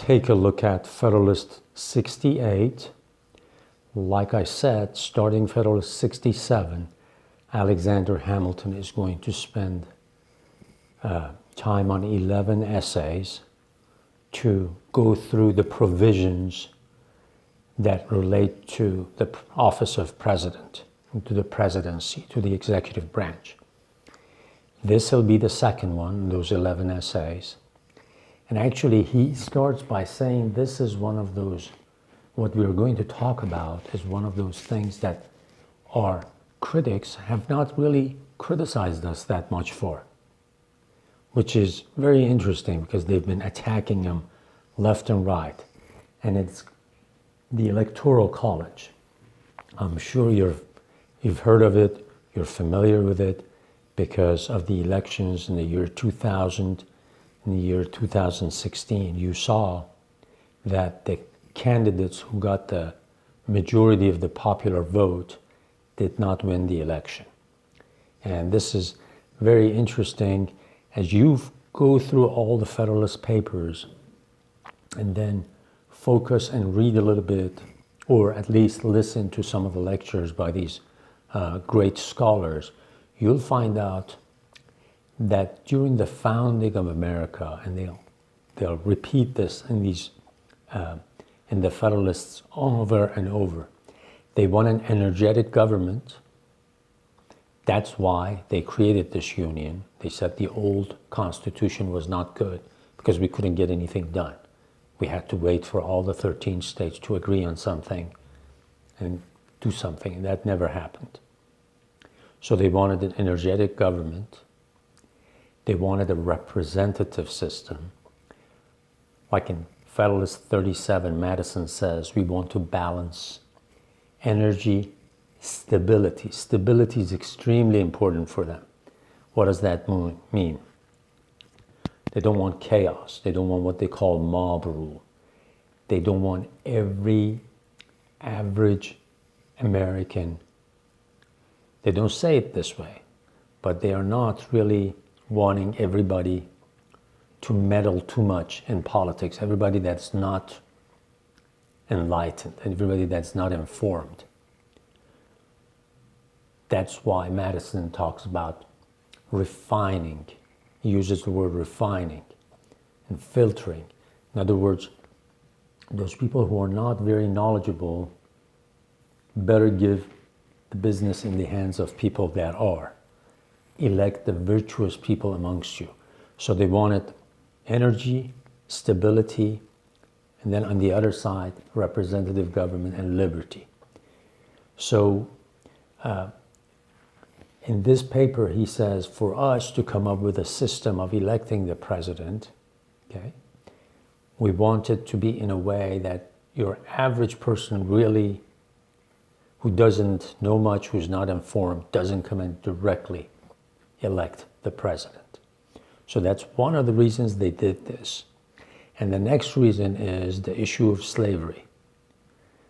take a look at Federalist 68. Like I said, starting Federalist 67, Alexander Hamilton is going to spend time on 11 essays to go through the provisions that relate to the office of president, to the presidency, to the executive branch. This will be the second one, those 11 essays. And actually, he starts by saying this is one of those, what we're going to talk about is one of those things that our critics have not really criticized us that much for, which is very interesting because they've been attacking him left and right. And it's the Electoral College. I'm sure you've heard of it, you're familiar with it because of the elections in the year 2000, in the year 2016. You saw that the candidates who got the majority of the popular vote did not win the election. And this is very interesting as you go through all the Federalist Papers and then focus and read a little bit, or at least listen to some of the lectures by these great scholars, you'll find out that during the founding of America, and they'll repeat this in these in the Federalists over and over, they want an energetic government. That's why they created this union. They said the old Constitution was not good because we couldn't get anything done. We had to wait for all the 13 states to agree on something and do something, and that never happened. So they wanted an energetic government. They wanted a representative system. Like in Federalist 37, Madison says, we want to balance energy, stability. Stability is extremely important for them. What does that mean? They don't want chaos. They don't want what they call mob rule. They don't want every average American. They don't say it this way, but they are not really wanting everybody to meddle too much in politics. Everybody that's not enlightened, everybody that's not informed. That's why Madison talks about refining. He uses the word refining and filtering. In other words, those people who are not very knowledgeable better give the business in the hands of people that are. Elect the virtuous people amongst you. So they wanted energy, stability, and then on the other side, representative government and liberty. So in this paper, he says, for us to come up with a system of electing the president, okay, we want it to be in a way that your average person really, who doesn't know much, who's not informed, doesn't come and directly elect the president. So that's one of the reasons they did this. And the next reason is the issue of slavery.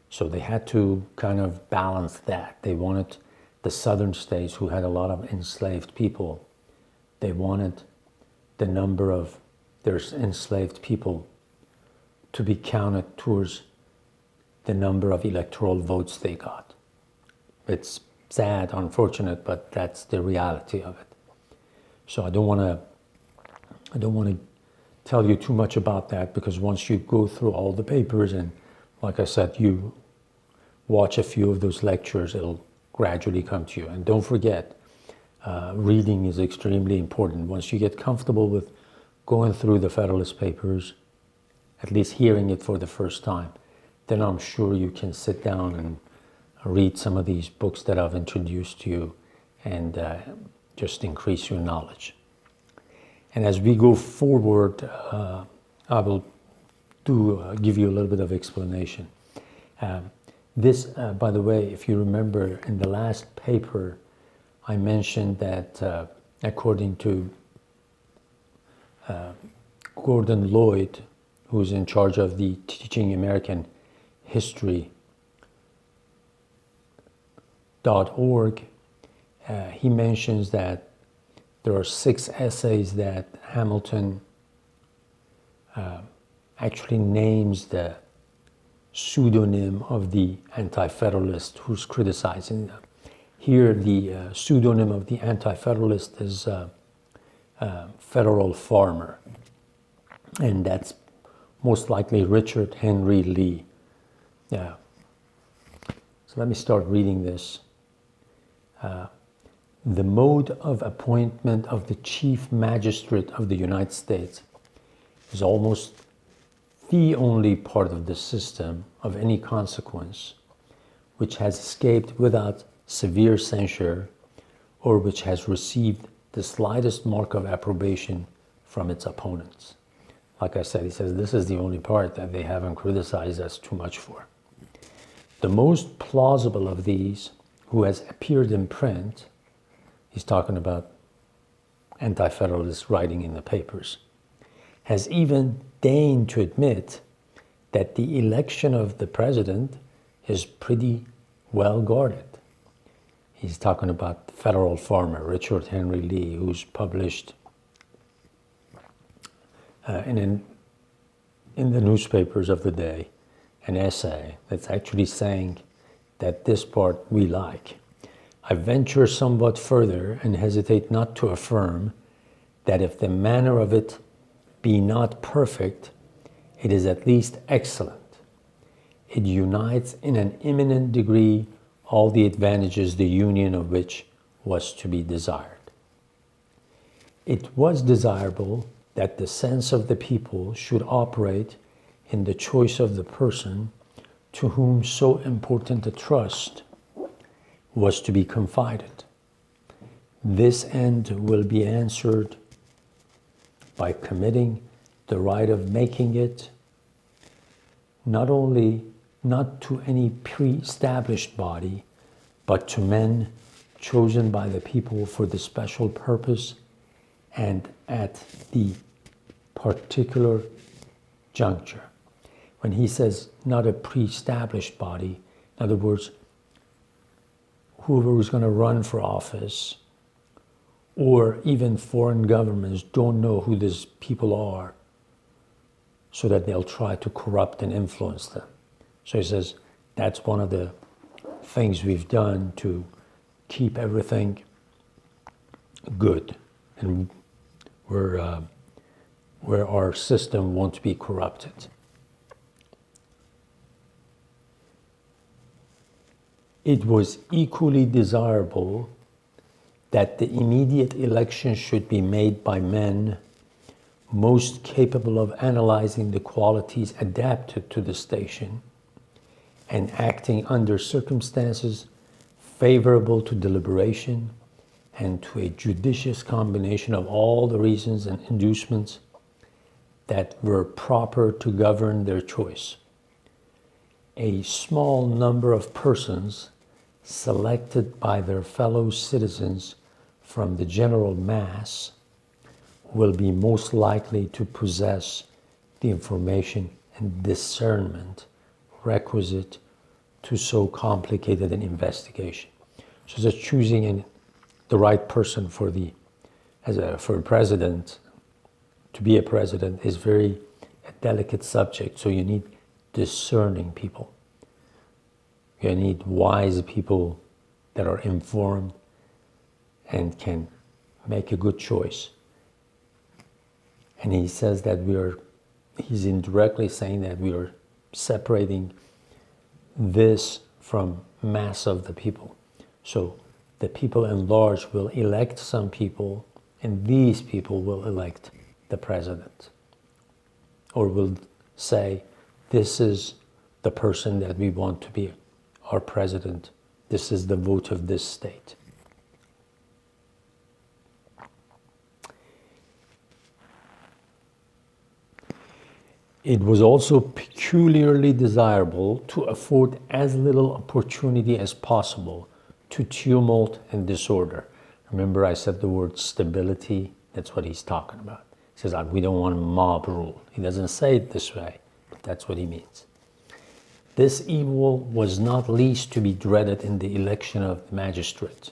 So they had to kind of balance that. They wanted the southern states who had a lot of enslaved people, they wanted the number of their enslaved people to be counted towards the number of electoral votes they got. It's sad, unfortunate, but that's the reality of it. So I don't want to tell you too much about that, because once you go through all the papers and, like I said, you watch a few of those lectures, it'll gradually come to you. And don't forget, reading is extremely important. Once you get comfortable with going through the Federalist Papers, at least hearing it for the first time, then I'm sure you can sit down and read some of these books that I've introduced to you and just increase your knowledge. And as we go forward, I will give you a little bit of explanation. This, by the way, if you remember in the last paper, I mentioned that according to Gordon Lloyd, who's in charge of the Teaching American History.org, he mentions that there are 6 essays that Hamilton actually names the pseudonym of the Anti-Federalist who's criticizing them. Here, the pseudonym of the Anti-Federalist is Federal Farmer, and that's most likely Richard Henry Lee. Yeah. So let me start reading this. The mode of appointment of the Chief Magistrate of the United States is almost the only part of the system of any consequence which has escaped without severe censure or which has received the slightest mark of approbation from its opponents. Like I said, he says this is the only part that they haven't criticized us too much for. The most plausible of these, who has appeared in print, he's talking about Anti-Federalists writing in the papers, has even deigned to admit that the election of the president is pretty well guarded. He's talking about the Federal Farmer, Richard Henry Lee, who's published in the newspapers of the day an essay that's actually saying that this part we like. I venture somewhat further and hesitate not to affirm that if the manner of it be not perfect, it is at least excellent. It unites in an eminent degree all the advantages the union of which was to be desired. It was desirable that the sense of the people should operate in the choice of the person to whom so important a trust was to be confided. This end will be answered by committing the right of making it not only not to any pre-established body, but to men chosen by the people for the special purpose and at the particular juncture. When he says not a pre-established body, in other words, whoever was going to run for office, or even foreign governments don't know who these people are, so that they'll try to corrupt and influence them. So he says that's one of the things we've done to keep everything good, and where our system won't be corrupted. It was equally desirable that the immediate election should be made by men most capable of analyzing the qualities adapted to the station and acting under circumstances favorable to deliberation and to a judicious combination of all the reasons and inducements that were proper to govern their choice. A small number of persons selected by their fellow citizens from the general mass will be most likely to possess the information and discernment requisite to so complicated an investigation. So just choosing the right person for a president, to be a president, is very a delicate subject. So you need discerning people. You need wise people that are informed and can make a good choice. And he says that he's indirectly saying that we are separating this from mass of the people. So the people in large will elect some people, and these people will elect the president, or will say, this is the person that we want to be our president. This is the vote of this state. It was also peculiarly desirable to afford as little opportunity as possible to tumult and disorder. Remember I said the word stability? That's what he's talking about. He says, we don't want mob rule. He doesn't say it this way, but that's what he means. This evil was not least to be dreaded in the election of the magistrate,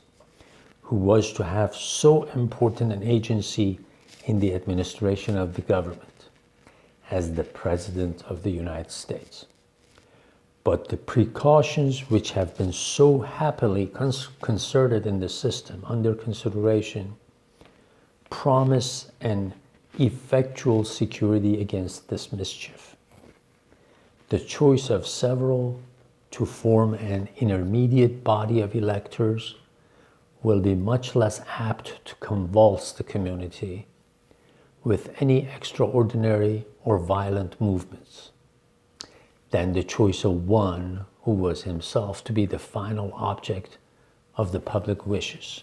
who was to have so important an agency in the administration of the government, as the President of the United States. But the precautions which have been so happily concerted in the system under consideration promise an effectual security against this mischief. The choice of several to form an intermediate body of electors will be much less apt to convulse the community with any extraordinary or violent movements than the choice of one who was himself to be the final object of the public wishes.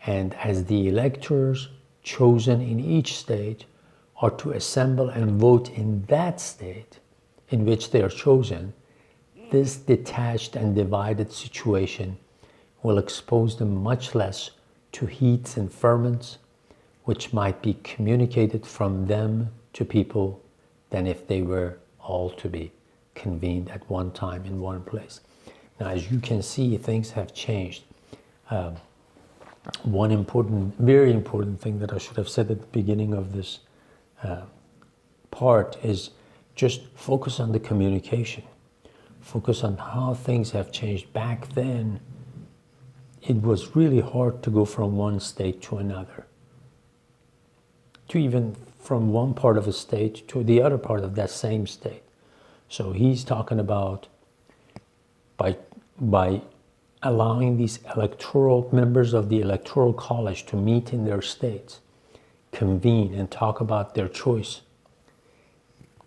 And as the electors chosen in each state are to assemble and vote in that state in which they are chosen, this detached and divided situation will expose them much less to heats and ferments which might be communicated from them to people than if they were all to be convened at one time in one place. Now, as you can see, things have changed. One important, very important thing that I should have said at the beginning of this part is just focus on the communication. Focus on how things have changed. Back then, it was really hard to go from one state to another, to even from one part of a state to the other part of that same state. So he's talking about by allowing these electoral members of the Electoral College to meet in their states, convene and talk about their choice.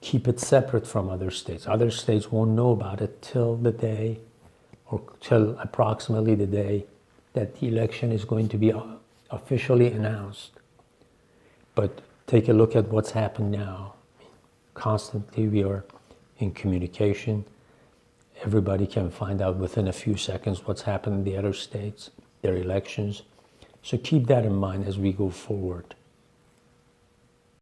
Keep it separate from other states. Other states won't know about it till the day, or till approximately the day that the election is going to be officially announced. But take a look at what's happened now. Constantly we are in communication. Everybody can find out within a few seconds what's happened in the other states, their elections. So keep that in mind as we go forward.